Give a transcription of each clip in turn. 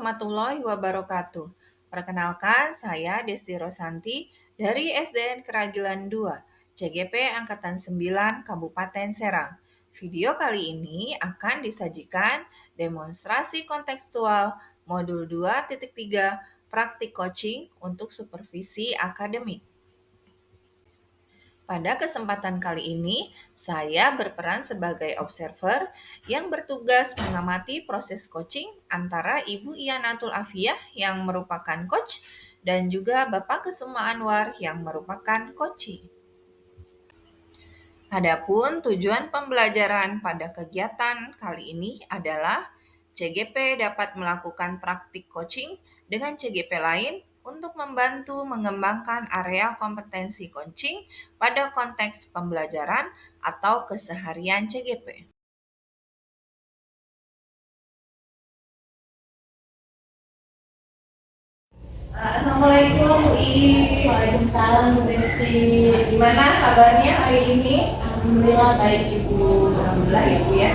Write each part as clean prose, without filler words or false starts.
warahmatullahi wabarakatuh. Perkenalkan, saya Desi Rosanti dari SDN Keragilan 2, CGP Angkatan 9, Kabupaten Serang. Video kali ini akan disajikan demonstrasi kontekstual modul 2.3 praktik coaching untuk supervisi akademik. Pada kesempatan kali ini, saya berperan sebagai observer yang bertugas mengamati proses coaching antara Ibu Iyanatul Afiyah yang merupakan coach dan juga Bapak Kesuma Anwar yang merupakan coachi. Adapun tujuan pembelajaran pada kegiatan kali ini adalah CGP dapat melakukan praktik coaching dengan CGP lain untuk membantu mengembangkan area kompetensi coaching pada konteks pembelajaran atau keseharian CGP. Assalamualaikum Bu I. Waalaikumsalam Bu Desi. Gimana kabarnya hari ini? Alhamdulillah baik Ibu. Alhamdulillah ya Bu ya.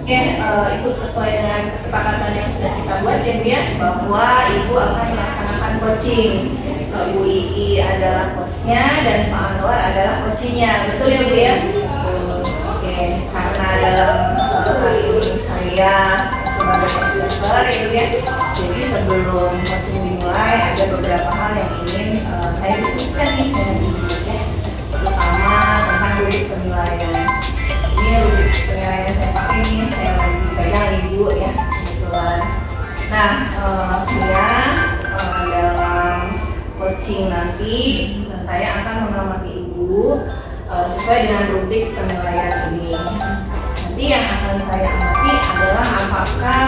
Oke, Ibu sesuai dengan kesepakatan yang sudah kita buat ya Bu ya, bahwa Ibu akan melaksanakan coaching. Bu Ii adalah coachnya dan Pak Anwar adalah coachinya, betul ya Bu ya? Oke, karena dalam kali ini saya sebagai observer ya Bu ya, jadi sebelum coaching dimulai ada beberapa hal yang ingin saya diskusikan nih dengan Ibu ya, terutama tentang rubrik penilaian. Ini rubrik penilaian yang saya pakai ini saya lagi pegang Ibu ya kebetulan. Nah, saya dalam coaching nanti saya akan mengamati Ibu sesuai dengan rubrik penilaian ini. Nanti yang akan saya amati adalah apakah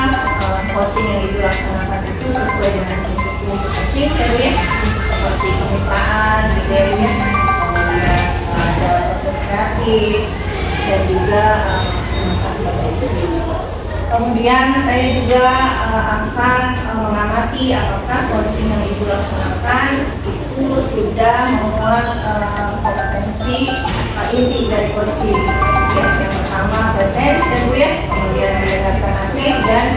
coaching yang Ibu laksanakan itu sesuai dengan prinsip-prinsip coaching ya Bu ya, seperti kemitraan gitu ya, kemudian ada proses kreatif dan juga semacam kompetensi. Kemudian saya juga akan mengamati apakah coaching yang Ibu laksanakan itu sudah memuat kompetensi inti dari coaching. Yang pertama presence ya Bu ya, kemudian mendengarkan aktif dan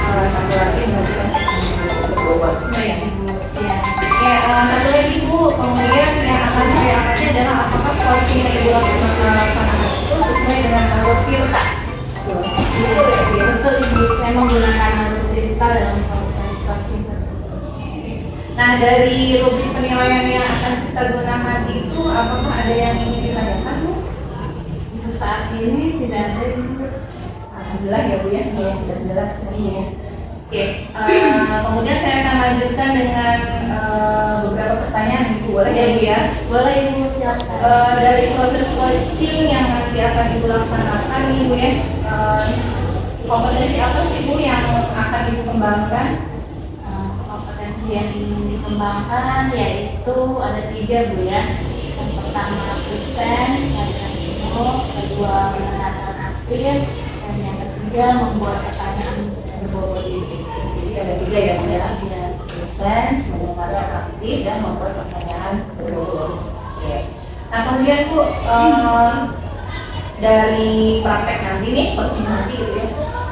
satu lagi menunjukkan berbobot. Baik Ibu, siap. Ya, satu lagi Bu, kemudian yang akan saya amati adalah apakah coaching yang Ibu laksanakan itu sesuai dengan alur PIRTA. Betul ya Bu ya? Betul Ibu, saya menggunakan alur PIRTA dalam proses coaching tersebut. Nah, dari rubrik penilaian yang akan kita gunakan itu, apakah ada yang ingin ditanyakan Bu? Untuk saat ini tidak ada Ibu. Alhamdulillah ya Bu ya, kalau sudah jelas Iya. Oke, kemudian saya akan lanjutkan dengan beberapa pertanyaan Ibu, boleh ya Bu ya? Boleh Ibu, silakan. Dari proses coaching yang nanti akan Ibu laksanakan nih Bu ya, kompetensi apa sih Bu yang akan Ibu kembangkan? Kompetensi yang ingin dikembangkan yaitu ada 3 Bu ya. Yang pertama presence, yang kedua mendengarkan aktif, dan yang ketiga membuat pertanyaan berbobot Ibu. Jadi ada 3 ya Bu ya? Ya. Presence, mendengarkan aktif, dan membuat pertanyaan berbobot. Oke. Nah kemudian Bu, dari praktek nanti nih, coaching nanti gitu ya,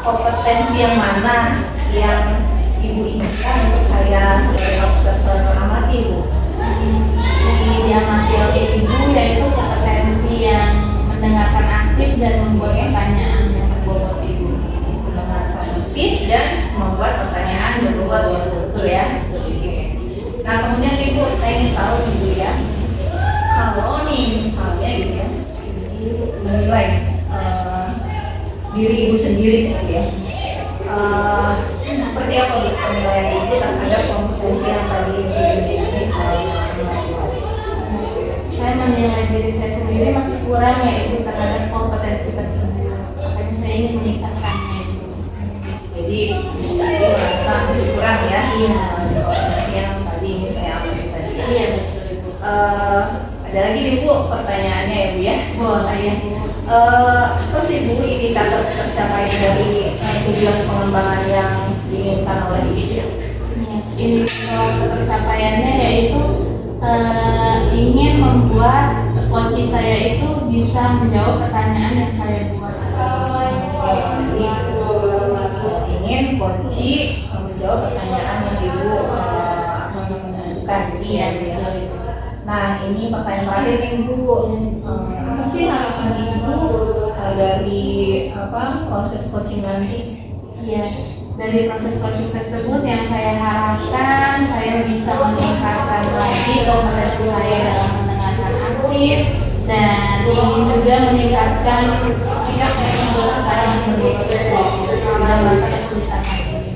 kompetensi yang mana yang Ibu inginkan untuk saya sebagai observer amati Bu? Yang diamati oleh Ibu yaitu kompetensi yang mendengarkan aktif dan membuat pertanyaan yang berbobot Ibu. Mendengarkan aktif dan membuat pertanyaan berbobot ya Bu, betul ya? Oke. Nah kemudian Ibu, saya ingin tahu nih Bu ya, kalau nih misalnya gitu ya, Ibu menilai diri Ibu sendiri gitu ya, seperti apa Bu penilaian Ibu terhadap kompetensi yang tadi Ibu ini Saya menilai diri saya sendiri masih kurang yaitu terhadap kompetensi tersebut. Makanya saya ingin meningkatkannya Ibu. Jadi Ibu merasa masih kurang ya? Iya. Kompetensi yang tadi ini saya ambil tadi ya? Iya betul Ibu. Ada lagi nih Bu pertanyaannya ya Bu ya? Boleh ya. Apa sih Bu indikator tercapai dari tujuan pengembangan yang diinginkan oleh Ibu? Ini tercapaiannya yaitu ingin membuat coach saya itu bisa menjawab pertanyaan yang saya buat. Jadi ingin coach menjawab pertanyaan yang Ibu ajukan. Iya, betul Ibu. Nah, ini pertanyaan terakhir nih Bu. Apa sih harapan Ibu dari proses coaching nanti? Iya, dari proses coaching tersebut yang saya harapkan saya bisa meningkatkan lagi kompetensi saya dalam mendengarkan aktif, dan ingin juga meningkatkan ketika saya membuat pertanyaan berikutnya dalam masa kesulitan ini.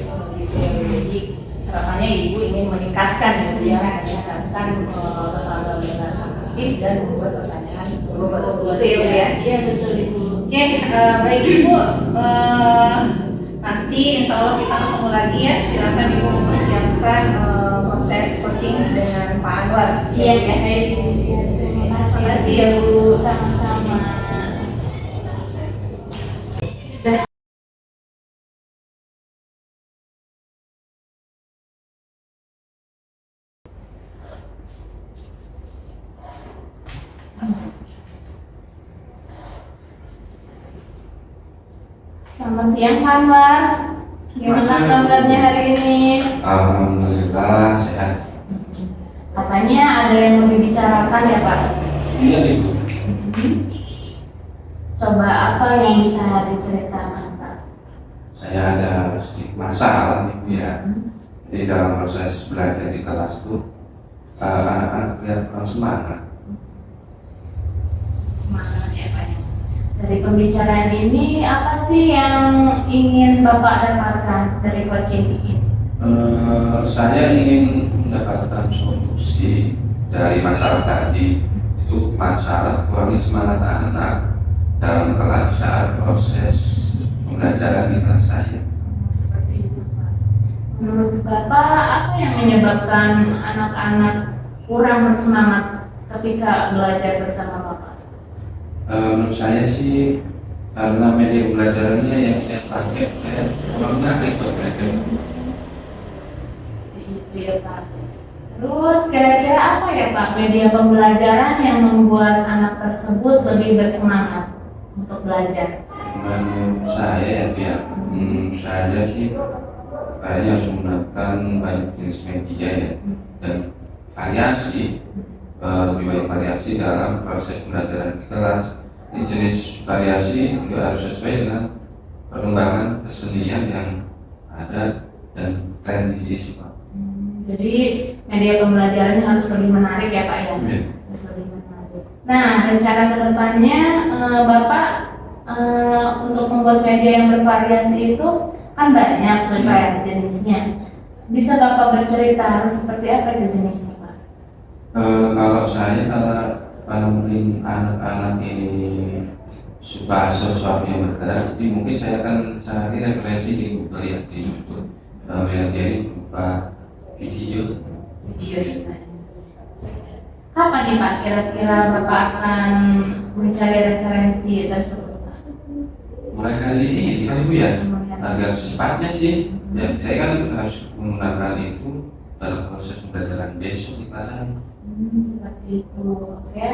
Jadi harapannya Ibu ingin meningkatkan gitu ya, meningkatkan kemampuan dengan aktif dan membuat pertanyaan betul-betul itu ya Bu ya. Iya betul Ibu. Oke, baik Ibu, nanti insya Allah kita ketemu lagi ya. Silakan Ibu mempersiapkan proses coaching dengan Pak Anwar. Iya, ya. baik Ibu. Terima kasih ya Bu. Sama-sama. Selamat siang Pak Anwar. Gimana kabarnya hari ini? Alhamdulillah sehat. Katanya ada yang mau dibicarakan ya Pak? Iya Ibu. Coba apa yang bisa diceritakan Pak? Saya ada sedikit masalah nih ya. Di dalam proses belajar di kelas itu anak-anak terlihat kurang semangat. Semangat ya Pak. Dari pembicaraan ini apa sih yang ingin Bapak dapatkan dari coaching ini? Saya ingin mendapatkan solusi dari masalah tadi. Itu masalah kurangnya semangat anak dalam kelas saat proses pembelajaran di kelas saya. Seperti itu Pak. Menurut Bapak apa yang menyebabkan anak-anak kurang bersemangat ketika belajar bersama Bapak? Menurut saya sih karena media pembelajarannya yang saya pakai kurang menarik buat mereka. Itu ya Pak. Terus kira-kira apa ya Pak media pembelajaran yang membuat anak tersebut lebih bersemangat untuk belajar? Menurut saya saya sih kayaknya harus menggunakan banyak jenis media ya, dan variasi, lebih banyak variasi dalam proses pembelajaran di kelas. Ini jenis variasi juga harus sesuai dengan perkembangan kesenian yang ada dan tren di sisi Pak. Jadi media pembelajarannya harus lebih menarik ya Pak ya? Iya. Harus lebih menarik. Nah, rencana kedepannya Bapak untuk membuat media yang bervariasi itu kan banyak kayak jenisnya. Bisa Bapak bercerita harus seperti apa itu jenisnya Pak? Kalau saya kalau mungkin anak-anak ini suka sesuatu yang bergerak, jadi mungkin saya akan cari referensi di Google ya, di YouTube, media ini berupa video. Video ini. Kapan nih Pak kira-kira Bapak akan mencari referensi tersebut Pak? Mulai kali ini kan Ibu ya, agar secepatnya sih. Ya, saya kan harus menggunakan itu dalam proses pembelajaran besok di kelas saya. Seperti itu. Oke.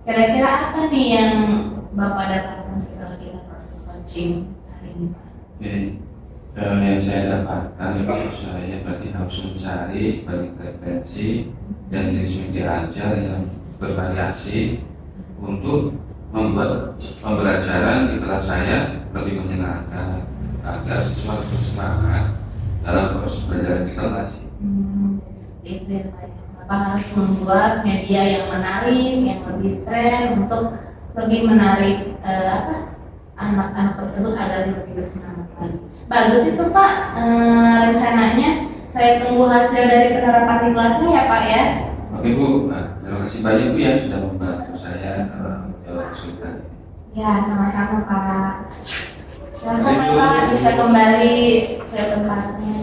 Kira-kira apa nih yang Bapak dapatkan setelah kita proses coaching hari ini Pak? Oke. Yang saya dapatkan itu saya berarti harus mencari banyak referensi dan jenis media ajar yang bervariasi untuk membuat pembelajaran di kelas saya lebih menyenangkan agar siswa lebih semangat dalam proses belajar di kelas. Seperti itu ya Pak. Bapak harus membuat media yang menarik, yang lebih tren untuk lebih menarik anak-anak tersebut agar lebih bersemangat lagi. Bagus itu Pak, rencananya saya tunggu hasil dari penerapan di kelasnya ya Pak ya. Oke Bu, terima kasih banyak Bu ya sudah membantu saya menjawab kesulitan. Ya sama-sama Pak. Silakan Pak bisa kembali ke tempatnya.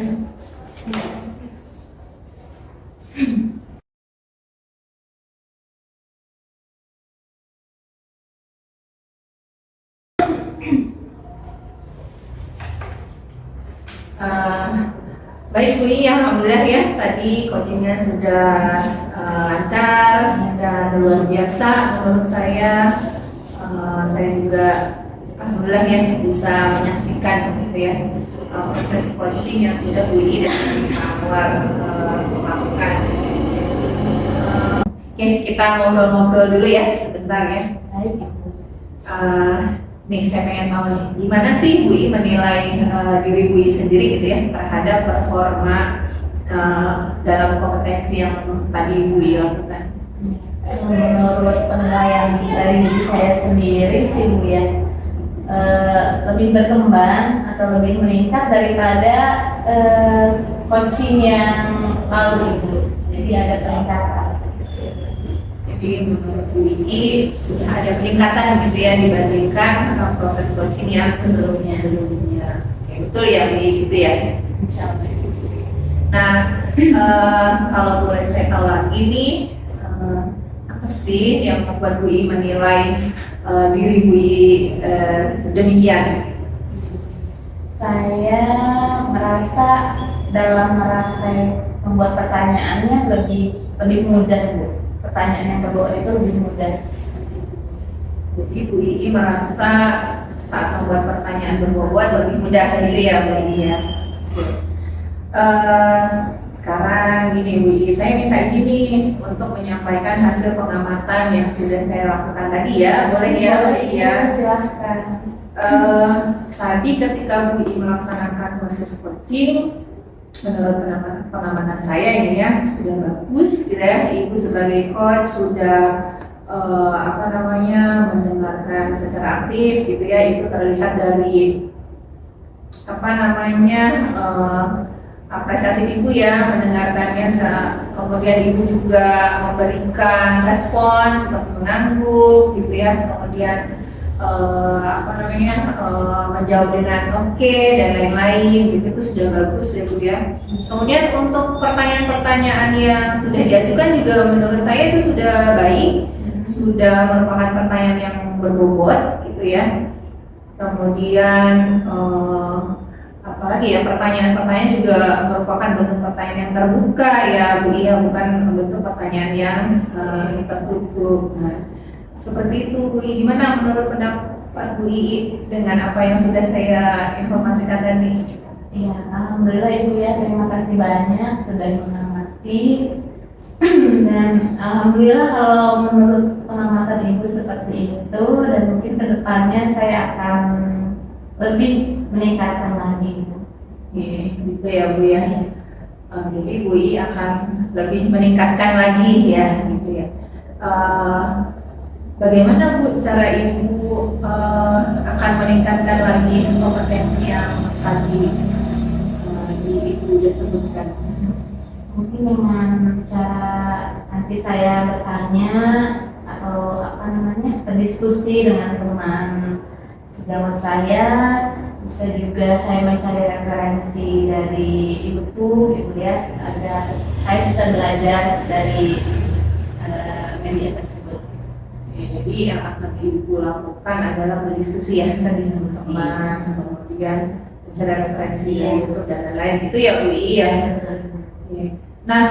Baik Bu, alhamdulillah ya tadi coachingnya sudah lancar dan luar biasa menurut saya. Saya juga alhamdulillah ya bisa menyaksikan gitu ya proses coaching yang sudah Bu Ii dan Anwar lakukan. Oke, kita ngobrol-ngobrol dulu ya sebentar ya. Baik. Nih saya pengen tahu nih, gimana sih Bu Ii menilai diri Bu Ii sendiri gitu ya terhadap performa dalam kompetensi yang tadi Bu Ii lakukan? Menurut penilaian dari diri saya sendiri sih Bu ya, lebih berkembang atau lebih meningkat daripada coaching yang lalu itu. Jadi ada peningkatan. Jadi menurut Bu Ii sudah ada peningkatan gitu ya dibandingkan proses coaching yang sebelumnya. Oke, betul ya Bu Ii gitu ya. Insya Allah. Nah, kalau boleh saya tahu lagi nih, apa sih yang membuat Bu Ii menilai diri Bu Ii demikian? Saya merasa dalam merangkai membuat pertanyaannya lebih mudah Bu. Pertanyaan yang kedua itu lebih mudah. Jadi Bu Ii merasa saat membuat pertanyaan berbobot lebih mudah gitu ya Bu Ii ya. Sekarang gini Bu Ii, saya minta izin nih untuk menyampaikan hasil pengamatan yang sudah saya lakukan tadi ya. Boleh ya Bu Ii ya? Silahkan. Tadi ketika Bu Ii melaksanakan proses coaching, menurut pengamatan saya ini ya sudah bagus gitu ya. Ibu sebagai coach sudah mendengarkan secara aktif gitu ya. Itu terlihat dari apresiatif Ibu ya mendengarkannya. Kemudian Ibu juga memberikan respon seperti mengangguk gitu ya. Kemudian menjawab dengan oke dan lain-lain gitu, itu sudah bagus ya Bu ya. Kemudian untuk pertanyaan-pertanyaan yang sudah diajukan juga menurut saya itu sudah baik, sudah merupakan pertanyaan yang berbobot gitu ya. Kemudian apalagi ya, pertanyaan-pertanyaan juga merupakan bentuk pertanyaan yang terbuka ya Bu ya, bukan bentuk pertanyaan yang tertutup. Nah, seperti itu Bu Ii. Gimana menurut pendapat Bu Ii dengan apa yang sudah saya informasikan tadi? Ya, alhamdulillah Ibu ya, terima kasih banyak sudah mengamati. Dan alhamdulillah kalau menurut pengamatan Ibu seperti itu, dan mungkin kedepannya saya akan lebih meningkatkan lagi. Gitu ya Bu ya. Jadi Bu Ii akan lebih meningkatkan lagi ya, gitu ya. Bagaimana Bu cara Ibu akan meningkatkan lagi kompetensi yang tadi Ibu sudah sebutkan? Mungkin dengan cara nanti saya bertanya atau berdiskusi dengan teman sejawat saya, bisa juga saya mencari referensi dari YouTube, Ibu ya. Saya bisa belajar dari media tersebut. Jadi yang akan Ibu lakukan adalah berdiskusi ya, berdiskusi teman, kemudian mencari referensi untuk dan lain-lain. Itu ya Bu Ii ya. Nah,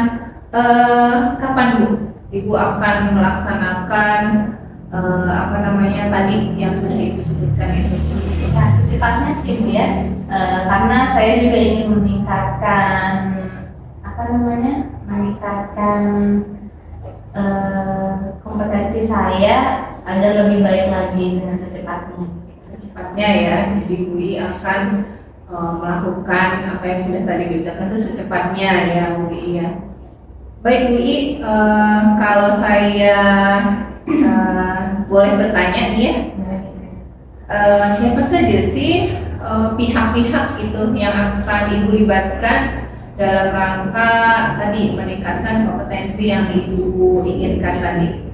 kapan Bu Ibu akan melaksanakan tadi yang sudah Ibu sebutkan itu? Nah, secepatnya sih Bu ya, karena saya juga ingin meningkatkan kompetensi saya agar lebih baik lagi dengan secepatnya. Secepatnya ya, jadi Bu Ii akan melakukan apa yang sudah tadi diucapkan itu secepatnya ya Bu Ii ya. Baik Bu Ii, kalau saya boleh bertanya nih ya, siapa saja sih pihak-pihak itu yang akan Ibu libatkan dalam rangka tadi meningkatkan kompetensi yang Ibu inginkan tadi?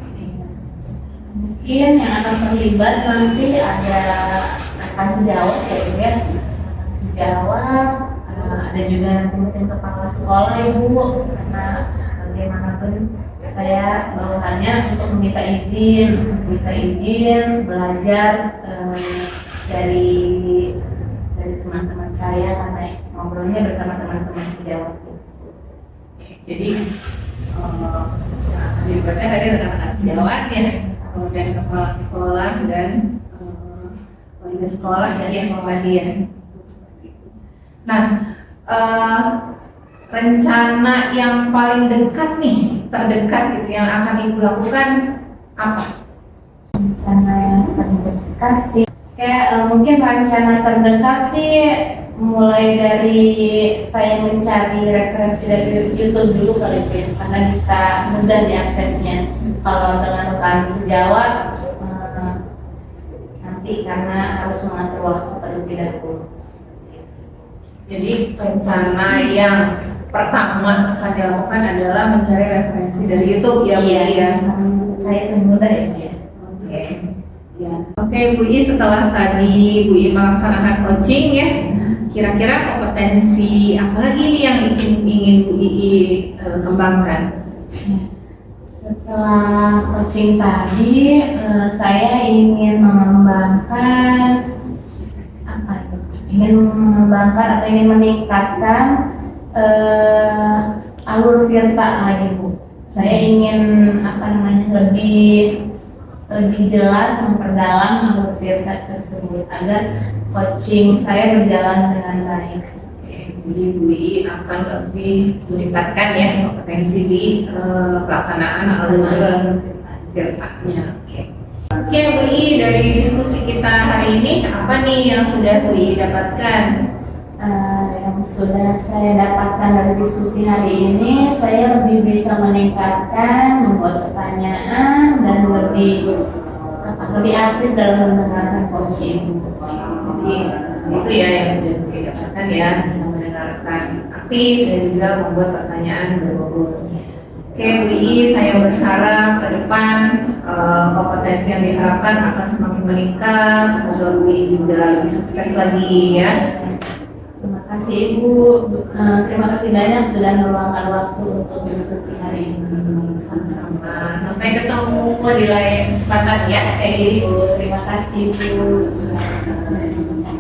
Mungkin yang akan terlibat nanti ada rekan sejawat ya Ibu ya, rekan sejawat, ada juga nanti mungkin kepala sekolah Ibu, karena bagaimanapun saya bawahannya untuk meminta izin belajar dari teman-teman saya, karena ngobrolnya bersama teman-teman sejawat. Jadi dilibatkan tadi rekan-rekan sejawat ya, kemudian kepala sekolah dan warga sekolah ya, tadi ya. Nah, eh, rencana yang paling dekat nih, terdekat gitu yang akan Ibu lakukan apa? Rencana yang terdekat sih, kayak mungkin rencana terdekat sih mulai dari saya mencari referensi dari YouTube dulu kali ya, karena bisa mudah diaksesnya. Kalau dengan rekan sejawat nanti karena harus mengatur waktu terlebih dahulu. Jadi rencana yang pertama akan dilakukan adalah mencari referensi dari YouTube ya Bu Iya, I, ya. saya itu mudah ya Bu ya. Oke. Ya. Oke Bu I, setelah tadi Bu I melaksanakan coaching ya, kira-kira kompetensi apa lagi nih yang ingin Bu I kembangkan? Setelah coaching tadi, saya ingin mengembangkan apa itu? Ingin mengembangkan atau ingin meningkatkan alur tirta lagi Bu. Saya ingin lebih jelas memperdalam alur tirta tersebut agar coaching saya berjalan dengan baik. Oke, jadi Bu I akan lebih meningkatkan ya kompetensi di pelaksanaan alur tirtanya. Oke. Oke Bu I, dari diskusi kita hari ini apa nih yang sudah Bu I dapatkan? Yang sudah saya dapatkan dari diskusi hari ini, saya lebih bisa meningkatkan, membuat pertanyaan, dan lebih aktif dalam mendengarkan coaching. Jadi itu ya yang sudah Bu I dapatkan ya, bisa mendengarkan aktif dan juga membuat pertanyaan berbobot. Oke Bu I, saya berharap ke depan kompetensi yang diharapkan akan semakin meningkat. Semoga Bu I juga lebih sukses lagi ya. Terima kasih Ibu, terima kasih banyak sudah meluangkan waktu untuk diskusi hari ini. Sama-sama. Sampai ketemu di lain kesempatan ya. Ibu, terima kasih Ibu. Sama-sama.